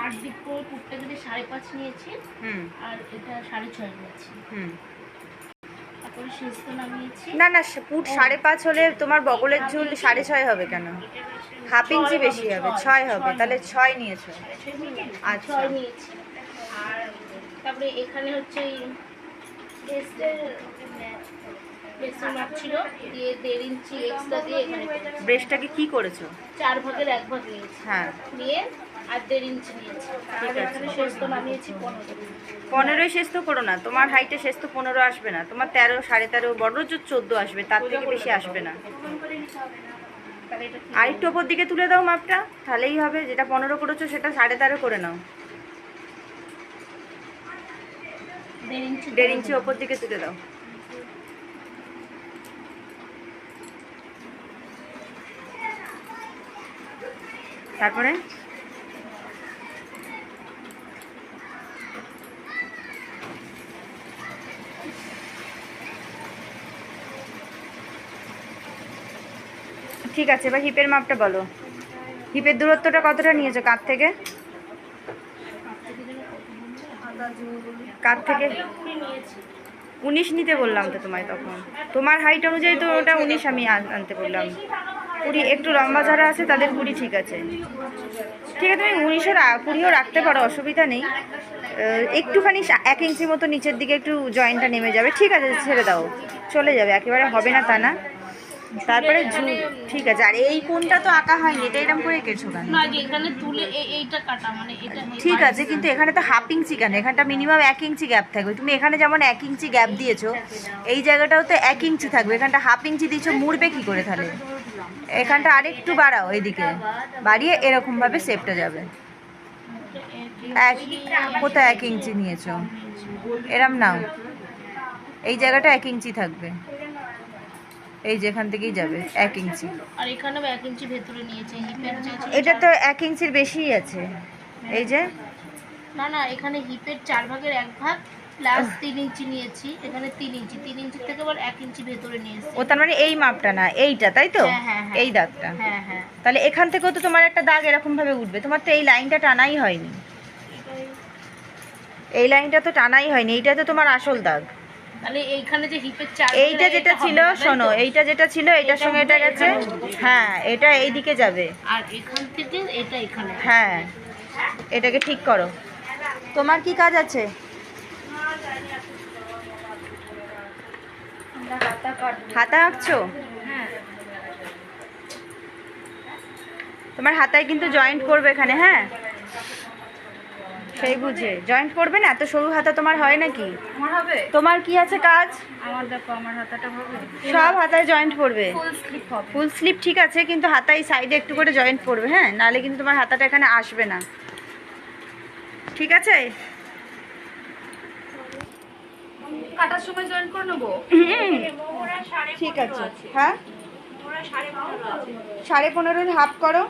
8 দিক করে কুটটা যদি 5.5 নিয়েছি, আর এটা 6.5 নিয়েছি। তারপরে শেষটা নামিয়েছি। না না, পুট 5.5 হলে তোমার বগলের ঝুল 6.5 হবে কেন? হাফ ইঞ্চি বেশি হবে, 6 হবে। তাহলে 6 নিয়েছো। আচ্ছা 6 নিয়েছি। আর তারপরে এখানে হচ্ছে বেস্টের মাপ ছিল, দিয়ে 1.5 ইঞ্চি এক্সট্রা দিয়ে এখানে ব্রেস্টটাকে কি করেছো? 4 ভাগের 1 ভাগ নিয়েছি। হ্যাঁ, নিয়ে আর 1.5 ইঞ্চি নিয়েছি। আর এখানে শেষ তো নামিয়েছি 15 শেষ তো করো না, তোমার হাইটে শেষ তো 15 আসবে না, তোমার 13, 13.5, বড় জোর 14 আসবে, তার থেকে বেশি আসবে না। আর একটু ওপর দিকে তুলে দাও মাপটা, তাহলেই হবে। যেটা 15 করেছো সেটা 13.5 করে নাও। 1.5 ইঞ্চি ওপর দিকে তুলে দাও। তারপরে ঠিক আছে, এবার হিপের মাপটা বলো। হিপের দূরত্বটা কতটা নিয়েছো কাঁধ থেকে? কাঁধ থেকে 19 নিতে বললাম তো তোমায় তখন। তোমার হাইট অনুযায়ী তো ওটা 19 আমি আনতে বললাম। 20 একটু লম্বা যারা আছে তাদের 20 ঠিক আছে। ঠিক আছে, তুমি 20ও রাখতে পারো, অসুবিধা নেই। একটুখানি 1 ইঞ্চি মতো নিচের দিকে একটু জয়েন্টটা নেমে যাবে, ঠিক আছে, ছেড়ে দাও, চলে যাবে, একেবারে হবে না তা না। তারপরে ঠিক আছে। আর এই কোনটা তো আঁকা হয়নি, এটা এরকম করে কেছো কেন? না, এখানে তুলে এইটা কাটা, মানে এটা ঠিক আছে, কিন্তু এখানে তো হাফ ইঞ্চি কেন? এখানটা মিনিমাম 1 ইঞ্চি গ্যাপ থাকবে। তুমি এখানে যেমন 1 ইঞ্চি গ্যাপ দিয়েছো, এই জায়গাটাও তো 1 ইঞ্চি থাকবে, এখানটা হাফ ইঞ্চি দিয়েছো, মুড়বে কি করে তাহলে? এখানটা আরেকটু বাড়াও, এইদিকে বাড়িয়ে এরকম ভাবে শেপটা যাবে। কোথায় 1 ইঞ্চি নিয়েছো? এরম নাও, এই জায়গাটা 1 ইঞ্চি থাকবে, এই যেখান থেকেই যাবে 1 ইঞ্চি। আর এখানেও 1 ইঞ্চি ভেতরে নিয়েছে। হিপের যে এটা তো 1 ইঞ্চির বেশিই আছে, এই যে। না না, এখানে হিপের 4 ভাগের 1 ভাগ প্লাস 3 ইঞ্চি নিয়েছি, এখানে 3 ইঞ্চি, 3 ইঞ্চি থেকে আবার 1 ইঞ্চি ভেতরে নিয়েছি। ও তার মানে এই মাপটা না, এইটা, তাই তো? এই দাগটা। হ্যাঁ হ্যাঁ। তাহলে এখান থেকেও তো তোমার একটা দাগ এরকম ভাবে উঠবে। তোমার তো এই লাইনটা টানাই হয়নি, এই লাইনটা তো টানাই হয়নি, এইটা তো তোমার আসল দাগ। তাহলে এইখানে যে হিপের 4 এইটা যেটা ছিল, শোনো, এইটা যেটা ছিল এটার সঙ্গে এটা গেছে, হ্যাঁ, এটা এই দিকে যাবে, আর এখান থেকে এটা এখানে। হ্যাঁ, এটাকে ঠিক করো। তোমার কি কাজ আছে? হাতা আঁকছো? তোমার হাতায় কিন্তু জয়েন্ট করবে এখানে, হ্যাঁ, সেই বুঝে জয়েন্ট করবে না। এত সরু হাতা তোমার হয় নাকি? আমার হবে। তোমার কি আছে কাজ? আমার দেখো, আমার হাতাটা হবে, সব হাতায় জয়েন্ট করবে। ফুল স্লিপ হবে। ফুল স্লিপ ঠিক আছে, কিন্তু হাতায় সাইডে একটু করে জয়েন্ট করবে, হ্যাঁ, নাহলে কিন্তু তোমার হাতাটা এখানে আসবে না, ঠিক আছে? কাটার সময় জয়েন করে নেবো। ঠিক আছে, হ্যাঁ, 15.5 হাফ করো।